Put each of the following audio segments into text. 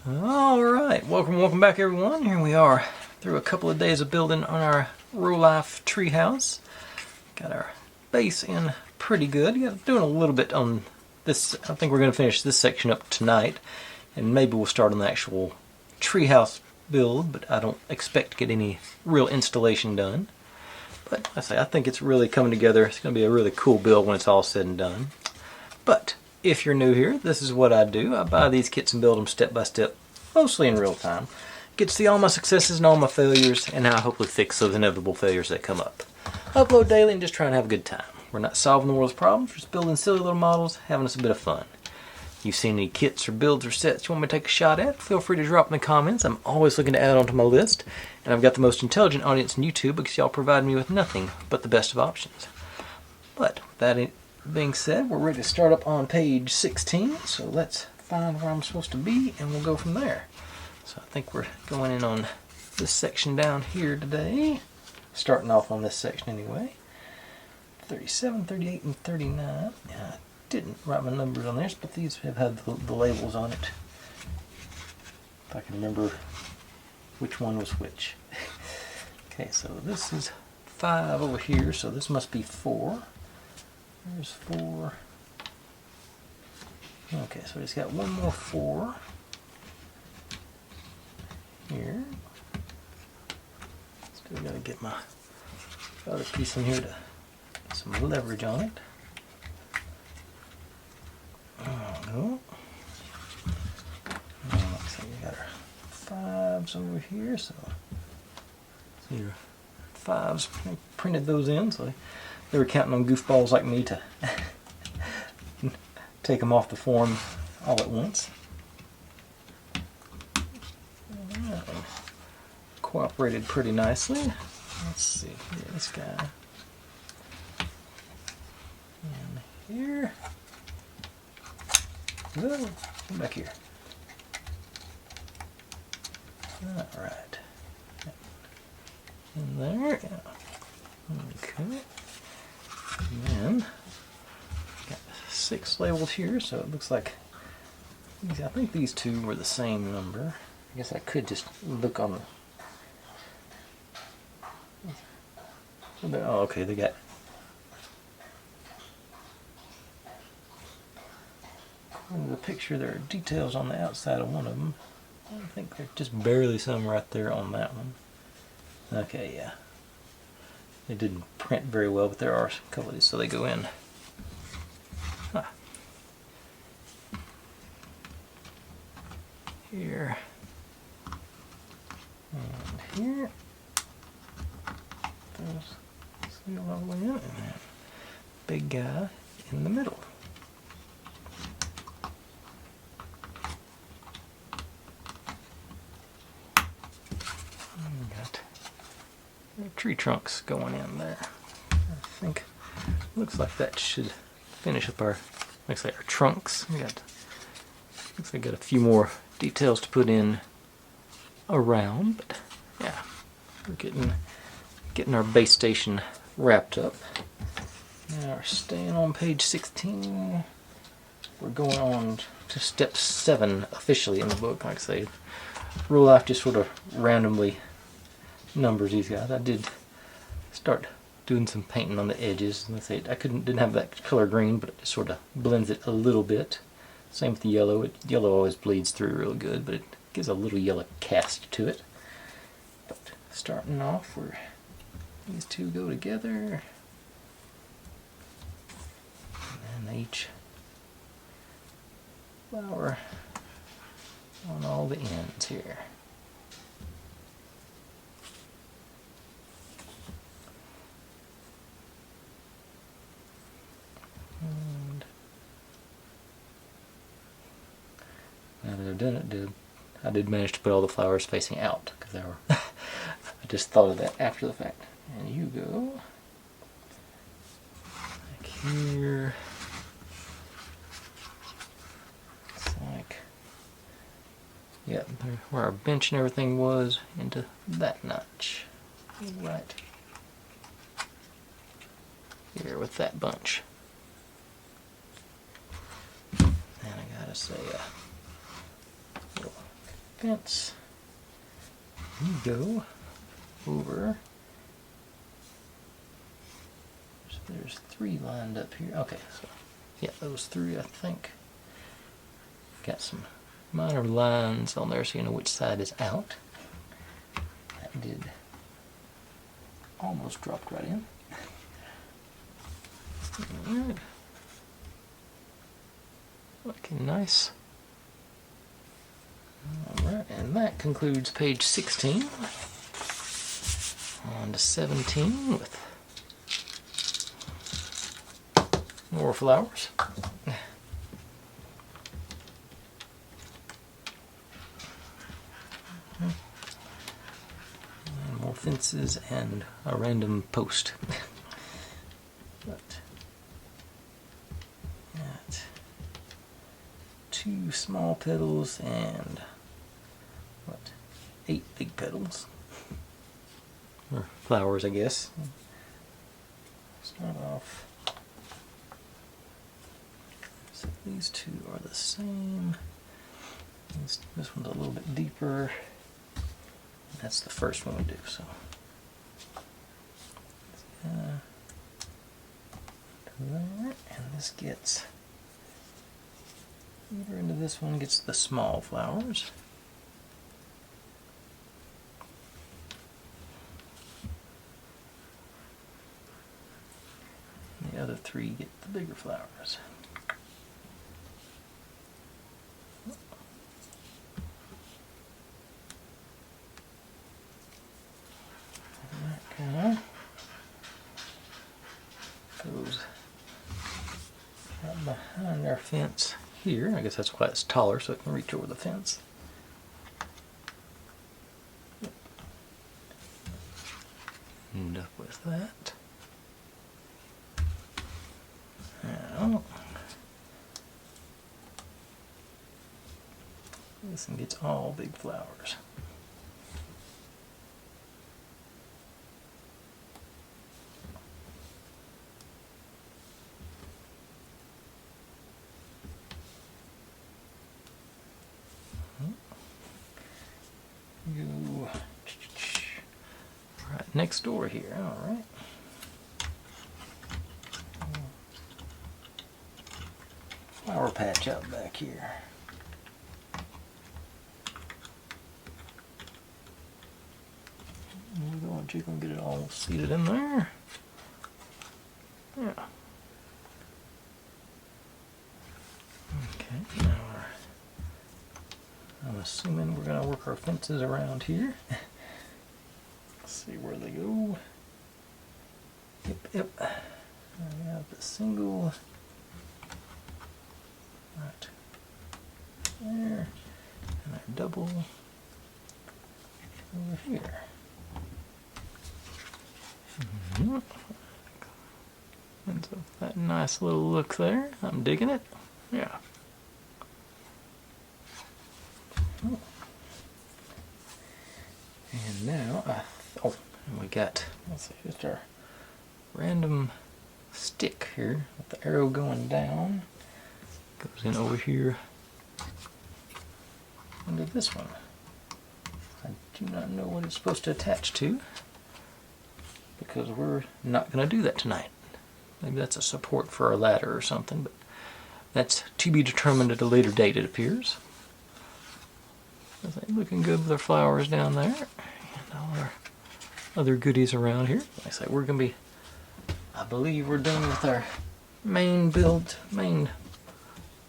Alright, welcome back everyone. Here we are through a couple of days of building on our Rolife treehouse. Got our base in pretty good. Doing a little bit on this. I think we're going to finish this section up tonight, and maybe we'll start on the actual treehouse build, but I don't expect to get any real installation done. But I think it's really coming together. It's going to be a really cool build when it's all said and done. But if you're new here, this is what I do. I buy these kits and build them step by step, mostly in real time. Get to see all my successes and all my failures, and how I hopefully fix those inevitable failures that come up. Upload daily and just try and have a good time. We're not solving the world's problems, we're just building silly little models, having us a bit of fun. You've seen any kits or builds or sets you want me to take a shot at, feel free to drop in the comments. I'm always looking to add onto my list, and I've got the most intelligent audience in YouTube because y'all provide me with nothing but the best of options. But with that being said, we're ready to start up on page 16, so let's find where I'm supposed to be and we'll go from there. So I think we're going in on this section down here today, starting off on this section anyway. 37, 38, and 39. I didn't write my numbers on this, but these have had the labels on it. If I can remember which one was which. Okay, so this is 5 over here, so this must be 4. There's 4. Okay, so it's got one more 4 here. Still gotta get my other piece in here to get some leverage on it. Oh, so we got our 5s over here, so your 5s, I printed those in, so they were counting on goofballs like me to take them off the form all at once. Cooperated pretty nicely. Let's see here, this guy. And here. Whoa, come back here. Alright. In there. Okay. And then got 6 labeled here, so it looks like I think these two were the same number. I guess I could just look on the. Oh, okay, they got. In the picture, there are details on the outside of one of them. I think there's just barely some right there on that one. Okay, yeah. They didn't print very well, but there are a couple of these, so they go in. Huh. Here. And here. There's seal all the way in, and that big guy in the middle. Got tree trunks going in there. I think looks like that should finish up our trunks. We got looks like got a few more details to put in around, but yeah, we're getting our base station wrapped up. Now we're staying on page 16. We're going on to step 7 officially in the book. Like I say, Rolife just sort of randomly numbers these guys. I did start doing some painting on the edges. Let's say I didn't have that color green, but it just sort of blends it a little bit. Same with the yellow. Yellow always bleeds through real good, but it gives a little yellow cast to it. But starting off, these two go together, and then each flower on all the ends here. And now that I've done it, I did manage to put all the flowers facing out, because they were I just thought of that after the fact. And you go like here. It's like, yeah, where our bench and everything was, into that notch. Right here with that bunch. And I gotta say, little fence. You go over. So there's 3 lined up here. Okay, so yeah, those 3 I think. Got some minor lines on there so you know which side is out. That did almost dropped right in. Alright. Looking nice. Alright, and that concludes page 16. On to 17 with more flowers. And more fences and a random post. But got 2 small petals and 8 big petals. Or flowers, I guess. Start off. So these 2 are the same. This one's a little bit deeper. That's the first one we do. So there, and this gets deeper into this one. Gets the small flowers. The other 3 get the bigger flowers. And that kind of goes right behind our fence here. I guess that's why it's taller, so it can reach over the fence. End up with that. Now, this one gets all big flowers. Go right next door here. All right. Flower patch out back here. We're going to get it all seated in there. Yeah. Okay, now I'm assuming we're going to work our fences around here. Let's see where they go. Yep. I got the single. Right there, and our double over here. And so that nice little look there. I'm digging it. Yeah. And now, and we got, let's see, just our random stick here with the arrow going down. Goes in over here into this one. I do not know what it's supposed to attach to because we're not going to do that tonight. Maybe that's a support for our ladder or something, but that's to be determined at a later date, it appears. Looking good with our flowers down there and all our other goodies around here. Like I say, we're going to be, I believe we're done with our main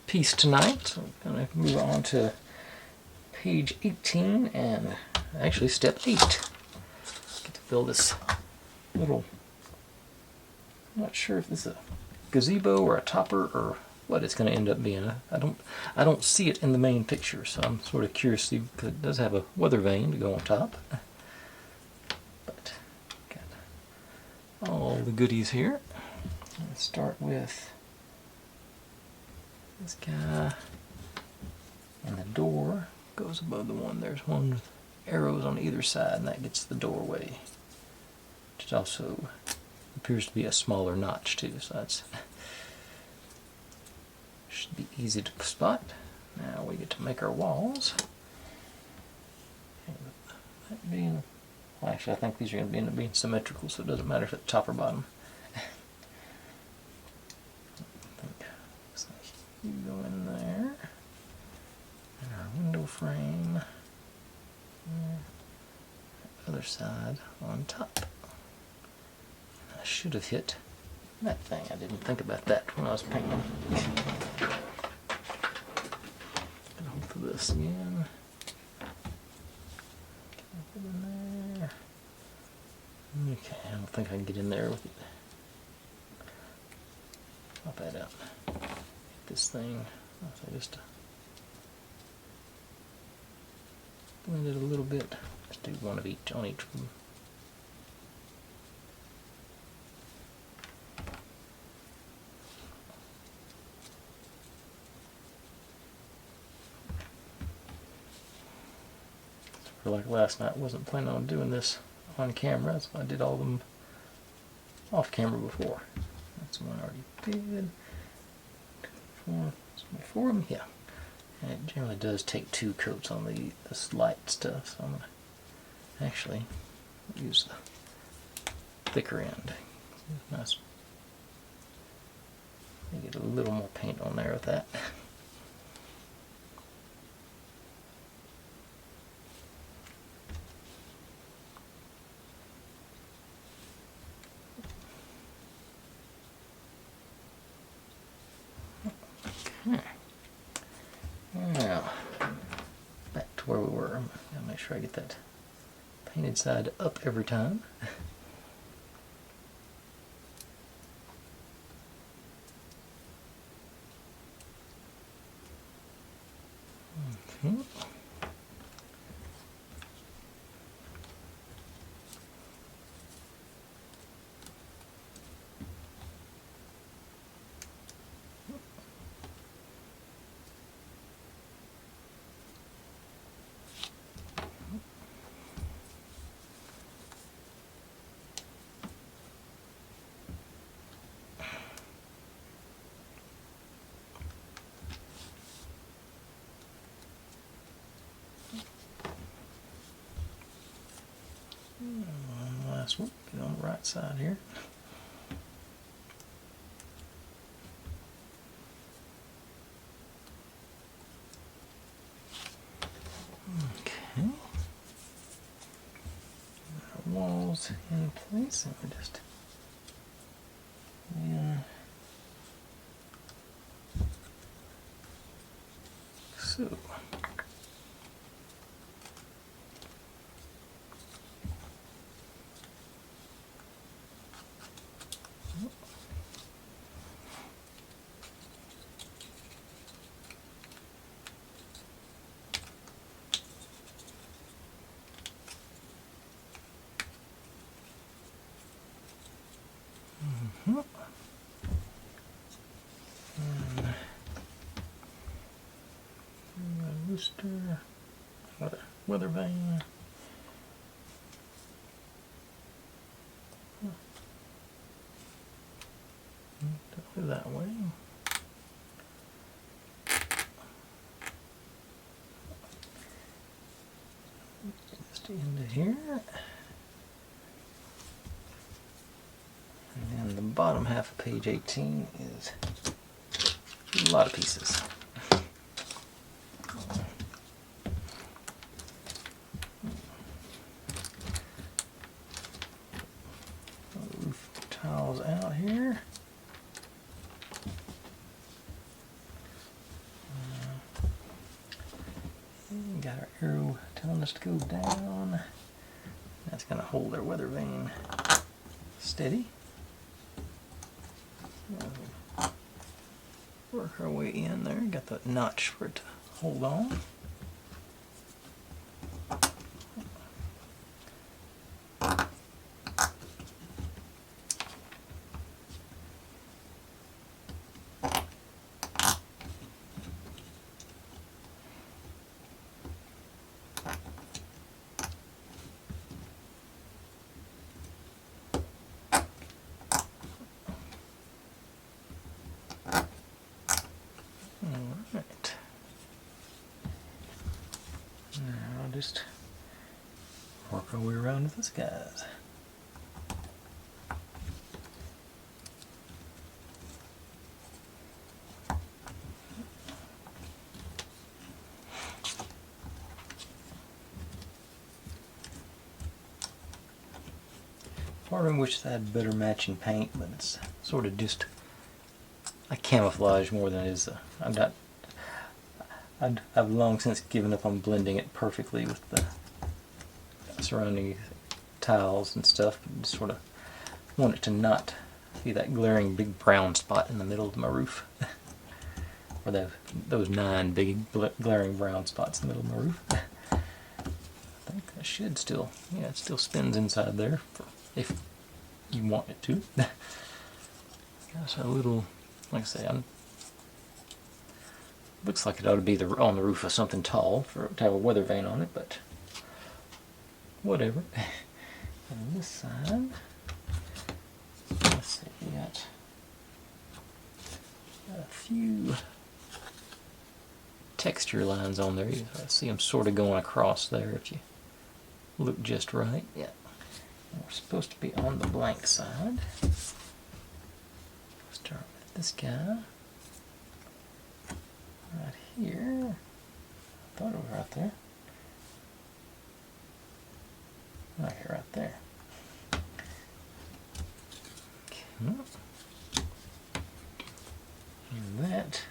piece tonight. So I'm going to move on to page 18 and actually step 8. Get to build this little, I'm not sure if this is a gazebo or a topper or what it's going to end up being. I don't see it in the main picture, so I'm sort of curious to see, because it does have a weather vane to go on top. But got all the goodies here. Let's start with this guy, and the door goes above the one. There's one with arrows on either side, and that gets the doorway, which also appears to be a smaller notch too, so that's should be easy to spot. Now we get to make our walls. That being, well, actually, I think these are going to end up being symmetrical, so it doesn't matter if it's top or bottom. So you go in there, and our window frame, other side on top. I should have hit that thing. I didn't think about that when I was painting. Hold for this again. Put it in there. Okay, I don't think I can get in there with it. Pop that out. Hit this thing. So just blend it a little bit. Let's do one of each on each of them. For like last night, wasn't planning on doing this on camera, so I did all of them off camera before. That's one I already did. Four of them, yeah. And it generally does take 2 coats on this light stuff, so I'm going to actually use the thicker end. Nice. Get a little more paint on there with that. Now, back to where we were. I'm going to make sure I get that painted side up every time. Okay. One last one, get on the right side here. Okay. Our walls in place, and we just so. Rooster, weather vane. Go that way. Just into here. And then the bottom half of page 18 is a lot of pieces. Roof tiles out here. Got our arrow telling us to go down. That's going to hold our weather vane steady. Work our way in there. Got the notch for it to hold on. Alright. Now I'll just Work our way around with this guys. Part of me wishes I had better matching paint, but it's sort of just a camouflage more than it is. I've long since given up on blending it perfectly with the surrounding tiles and stuff. I just sort of want it to not be that glaring big brown spot in the middle of my roof. Or those 9 big glaring brown spots in the middle of my roof. I think that should still, yeah, it still spins inside there if you want it to. That's a little, like I say, looks like it ought to be on the roof of something tall to have a weather vane on it, but whatever. On this side, let's see, we got a few texture lines on there. You see them sort of going across there if you look just right. Yeah. And we're supposed to be on the blank side. Start with this guy. Right here. I thought it was right there. Right here, right there. Okay. And that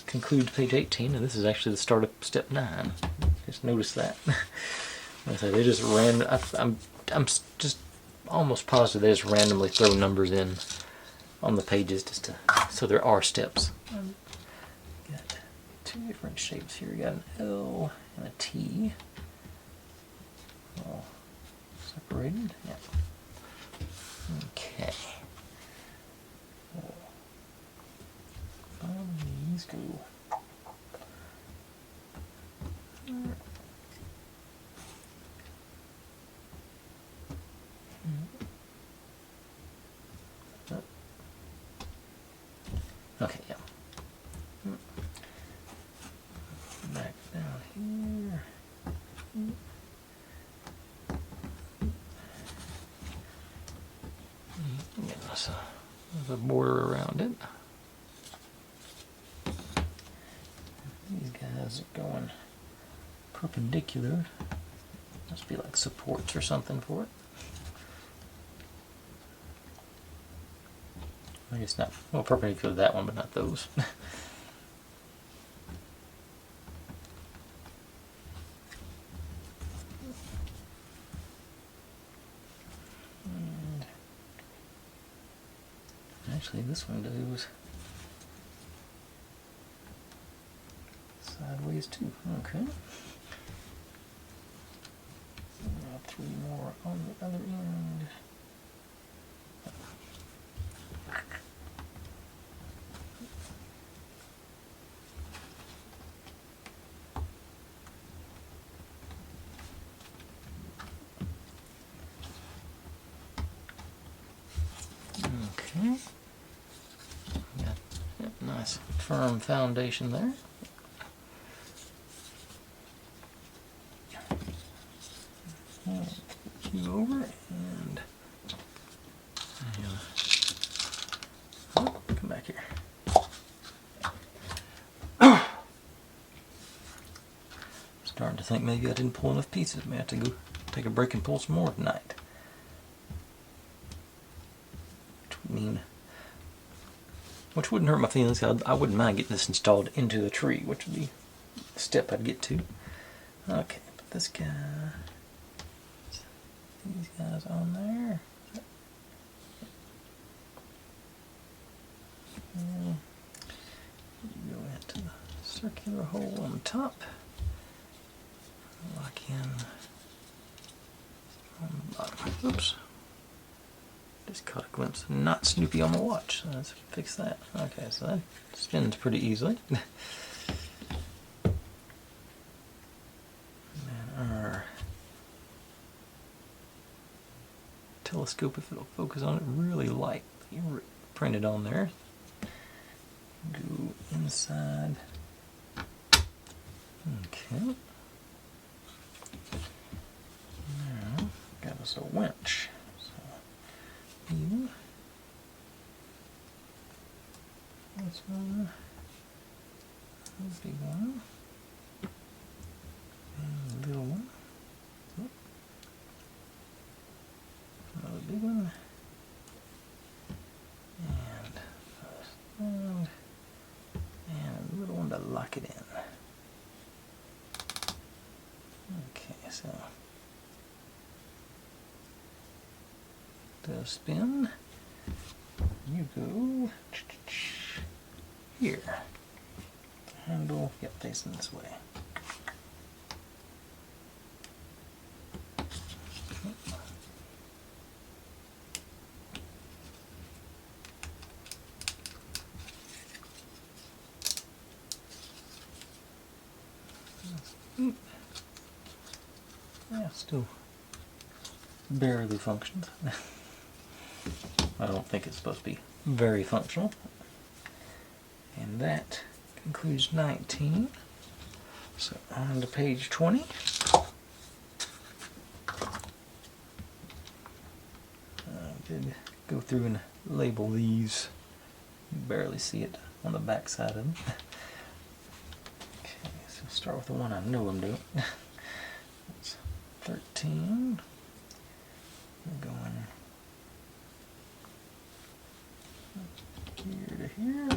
concludes page 18, and this is actually the start of step 9. Just notice that. Like I say, they just I'm just almost positive they just randomly throw numbers in on the pages just to, so there are steps. Got 2 different shapes here. We got an L and a T. All separated. Yeah. Okay. These go. Okay, yeah. Back down here. Get us a border around it. These guys are going perpendicular. Must be like supports or something for it. I guess not. Well, perpendicular to that one, but not those. Actually, this one goes sideways too. Okay. Now 3 more on the other end. Okay. Got a nice firm foundation there. You over and oh, come back here. Starting to think maybe I didn't pull enough pieces. May have to go take a break and pull some more tonight. Which wouldn't hurt my feelings. I wouldn't mind getting this installed into the tree, which would be the step I'd get to. Okay, put this guy, these guys on there. And you go into the circular hole on the top. Lock in on the bottom. Oops. Just caught a glimpse of not Snoopy on my watch. So let's fix that. Okay, so that spins pretty easily. And our telescope, if it'll focus on it, really light. Printed on there. Go inside. Okay. Now, got us a winch. So, you, this one, a big one, and a little one, another big one, and a little one to lock it in. Okay, so to spin, you go here. Handle, yep, facing this way. Yeah, still barely functions. I don't think it's supposed to be very functional. And that concludes 19. So on to page 20. I did go through and label these. You can barely see it on the back side of them. Okay, so start with the one I know I'm doing. That's 13. We're going here to here.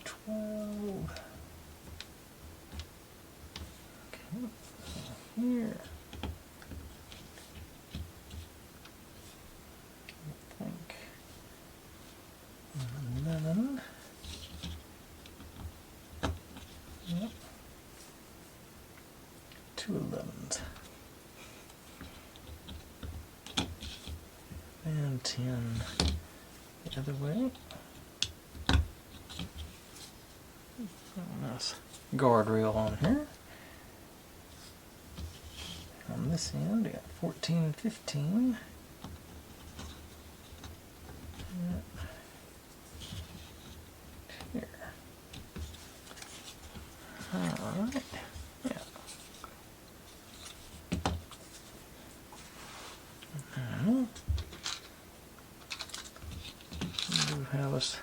12. Okay, so here. I think 11. Yep. 2 11s. And 10 the other way. Nice guardrail on here. On this end, we got 14 and 15. Yep. Here. Alright. Yeah. Now, we do have us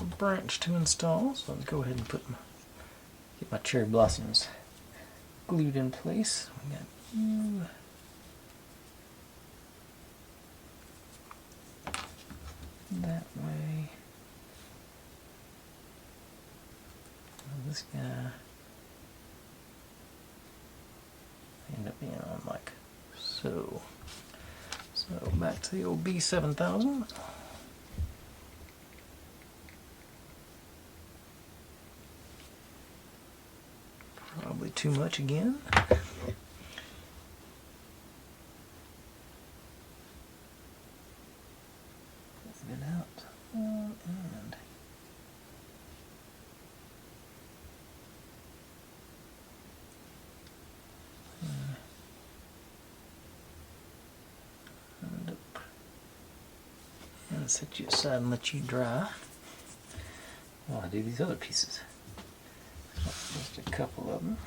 a branch to install, so let's go ahead and get my cherry blossoms glued in place. We got you. That way. And this guy end up being on like so. So back to the old B7000. Probably too much again. Get it out. And set you aside and let you dry while I do these other pieces. Just a couple of them.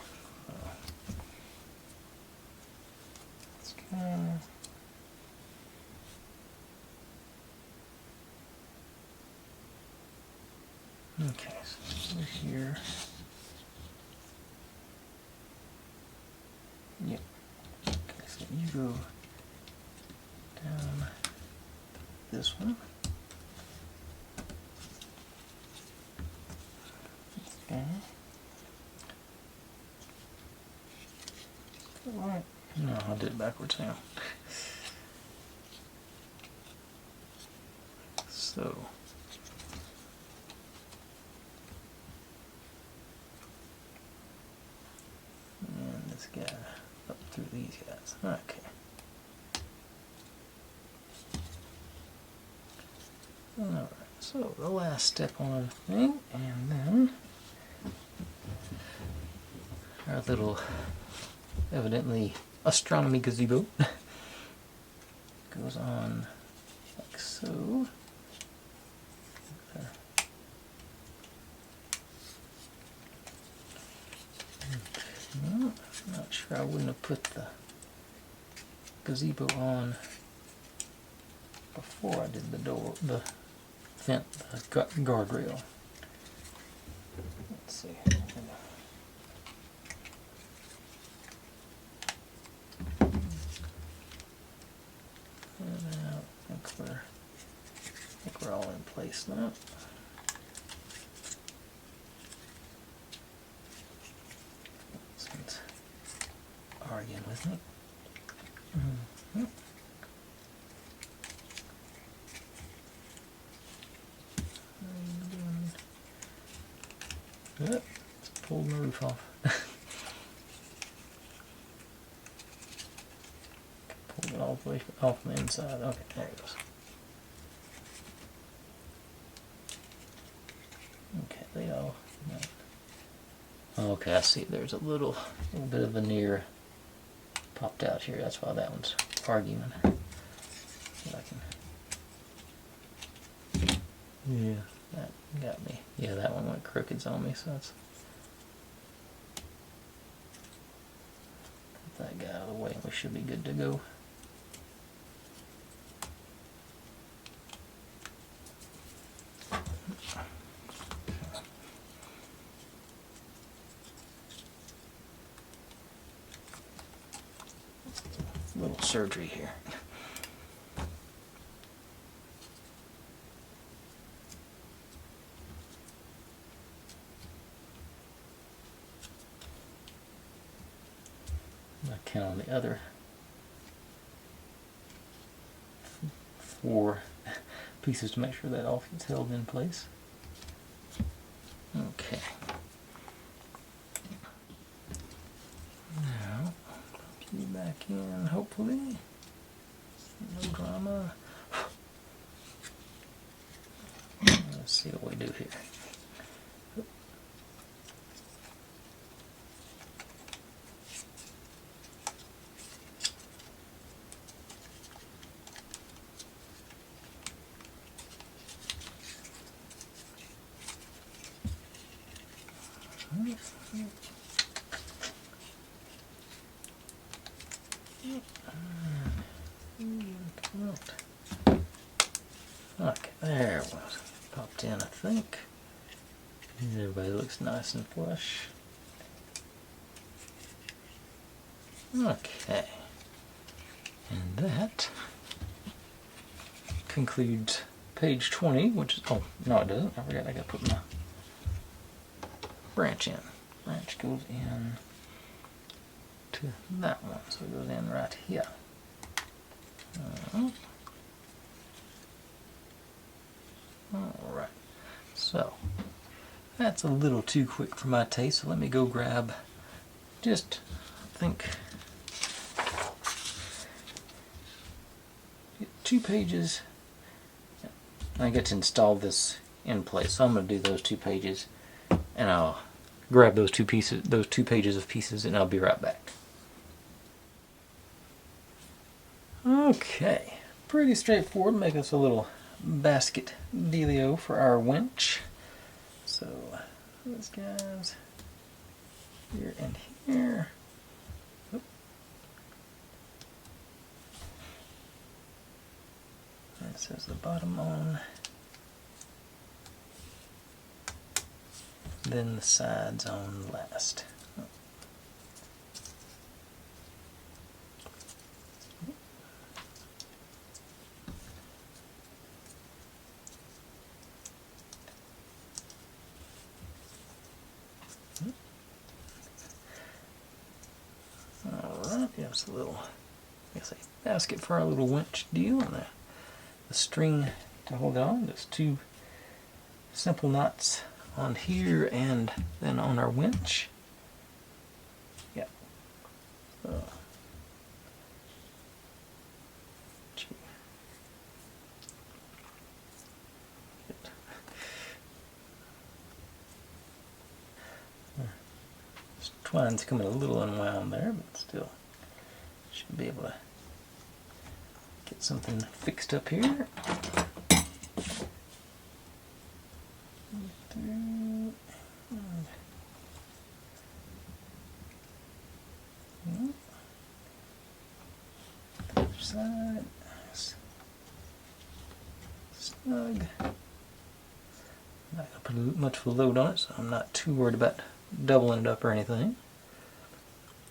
Let's go. Okay, so over here. Yep. Okay, so you go down this one. Okay. Right. No, I did it backwards now. So. And this guy up through these guys. Okay. Alright, so the last step on the thing, and then our little, evidently, astronomy gazebo goes on like so. sure I wouldn't have put the gazebo on before I did the door, the vent, the guardrail. Let's see. And I think we're all in place now. Someone's arguing with me. Mm-hmm. Yep, it's pulling the roof off. Pull it all the way off from the inside. Okay, there it goes. Okay, they all. Okay, I see. There's a little bit of veneer popped out here. That's why that one's arguing. Yeah, that got me. Yeah, that one went crooked on me, so that's. Put that guy out of the way and we should be good to go. Little surgery here. I count on the other 4 pieces to make sure that all gets held in place. Okay. Now, pop you back in, hopefully. No drama. Let's see what we do here. Okay, there it was. Popped in, I think. Everybody looks nice and flush. Okay. And that concludes page 20, which is, oh, no it doesn't. I forgot I gotta put my branch in. Branch goes in to that one, so it goes in right here. Alright, so that's a little too quick for my taste, so let me go grab just, I think, 2 pages. I get to install this in place, so I'm going to do those 2 pages and I'll grab those 2 pages of pieces and I'll be right back. Okay, pretty straightforward. Make us a little basket dealio for our winch. So those guys here and here. Oop. That says the bottom on. Then the sides on last. Alright, here's a little, I guess, a basket for our little winch deal, and the string to hold it on. There's 2 simple knots on here and then on our winch. Yeah. So, this twine's coming a little unwound there, but still should be able to get something fixed up here. side. Nice. Snug. Not going to put much of a load on it, so I'm not too worried about doubling it up or anything.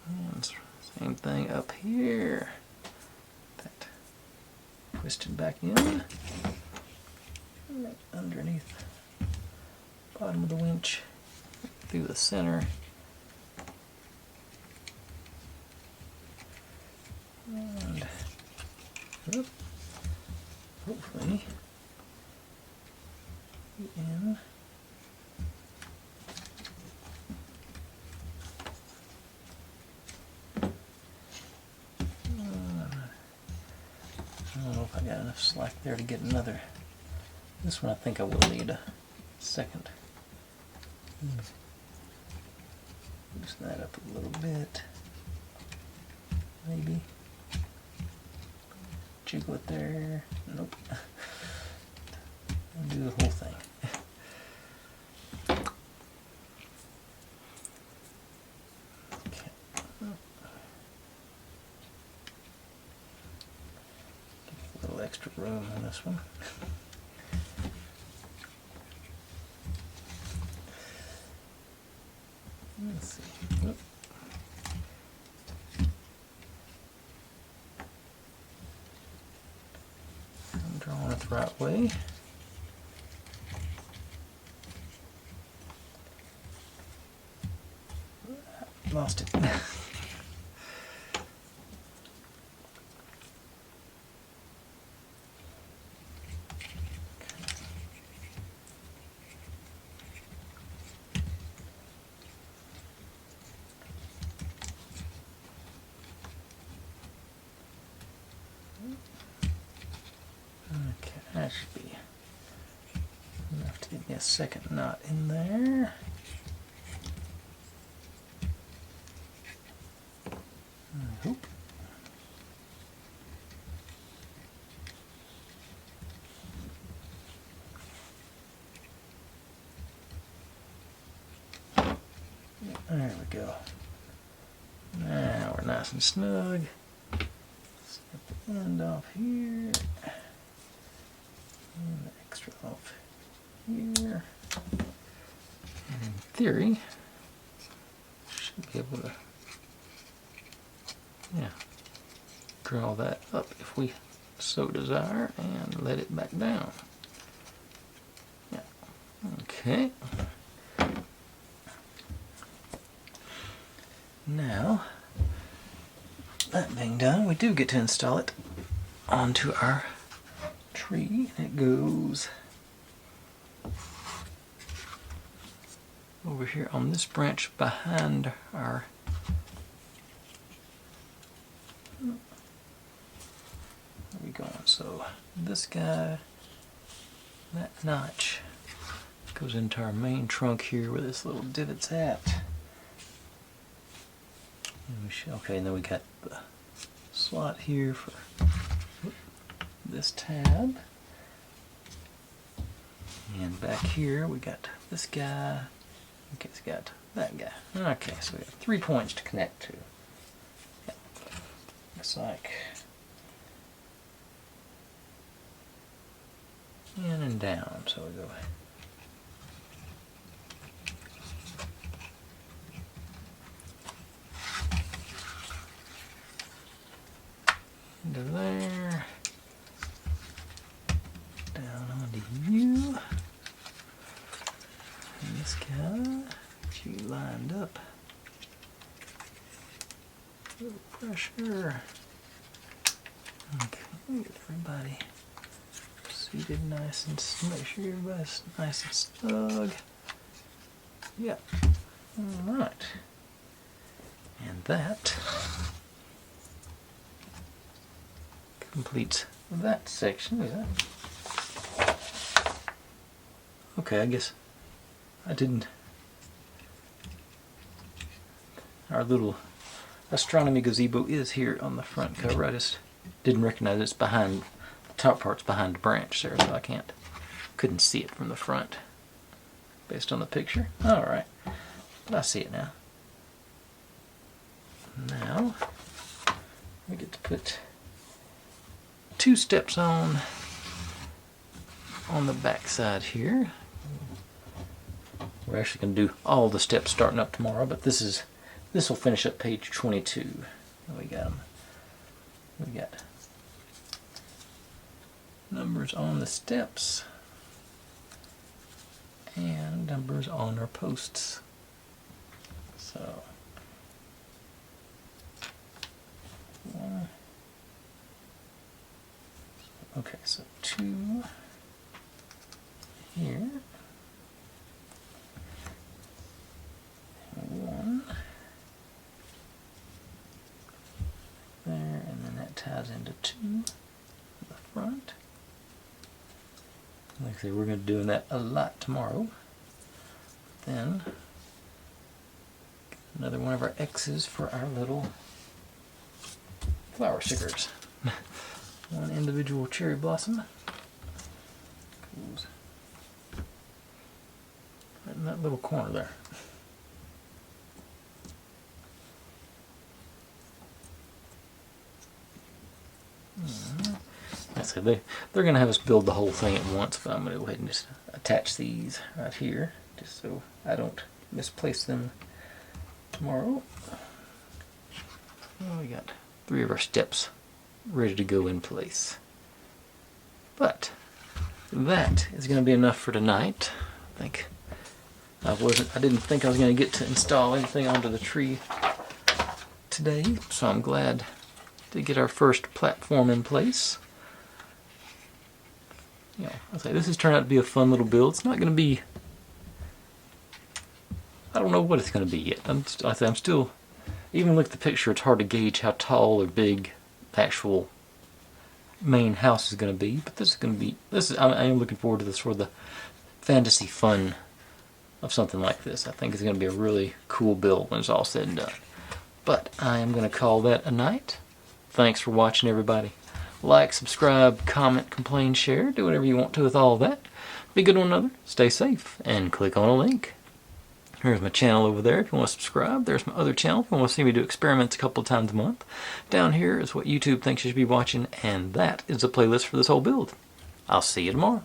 And same thing up here. That twisted back in. Right underneath the bottom of the winch, through the center. And hopefully in. I don't know if I got enough slack there to get another. This one I think I will need a second. Loosen that up a little bit. Maybe. Jiggle it there. Nope. I'll do the whole thing. Okay. Give a little extra room on this one. Let's see. Oop. I'm drawing it the right way. Lost it. Okay, that should be enough to get me a second knot in there. I hope. There we go. Now we're nice and snug. Snip the end off here. And the extra off here. And in theory, should be able to, yeah, draw that up if we so desire and let it back down. Yeah. Okay. Now, that being done, we do get to install it onto our tree. It goes over here on this branch behind our where are we going? So this guy, that notch goes into our main trunk here where this little divot's at. Okay, and then we got the slot here for this tab. And back here we got this guy. Okay, it's got that guy. Okay, so we have 3 points to connect to. Yeah. Looks like in and down, so we go into there, down onto you, and this guy, get you lined up. A little pressure. Okay, get everybody seated nice and make sure everybody's nice and snug. Yeah. All right. And that completes that section. Is that? Okay, I guess I didn't. Our little astronomy gazebo is here on the front cover. I just didn't recognize it's behind, the top part's behind the branch there, so couldn't see it from the front based on the picture. Alright, but I see it now. Now, we get to put 2 steps on the back side here. We're actually going to do all the steps starting up tomorrow, but this will finish up page 22. We got numbers on the steps and numbers on our posts. So okay, so 2 here, 1 there, and then that ties into 2 in the front. Like I say, we're going to be doing that a lot tomorrow. Then another one of our X's for our little flower stickers. One individual cherry blossom goes right in that little corner there. So they're going to have us build the whole thing at once, but I'm going to go ahead and just attach these right here, just so I don't misplace them tomorrow. Well, we got 3 of our steps ready to go in place. But that is going to be enough for tonight. I didn't think I was going to get to install anything onto the tree today, so I'm glad to get our first platform in place. I'll say this has turned out to be a fun little build. It's not going to be, I don't know what it's going to be yet. I'm still, even look at the picture, it's hard to gauge how tall or big the actual main house is going to be. But this is going to be, I am looking forward to the sort of the fantasy fun of something like this. I think it's going to be a really cool build when it's all said and done. But I am going to call that a night. Thanks for watching, everybody. Like, subscribe, comment, complain, share. Do whatever you want to with all of that. Be good to one another. Stay safe. And click on a link. Here's my channel over there if you want to subscribe. There's my other channel if you want to see me do experiments a couple of times a month. Down here is what YouTube thinks you should be watching. And that is a playlist for this whole build. I'll see you tomorrow.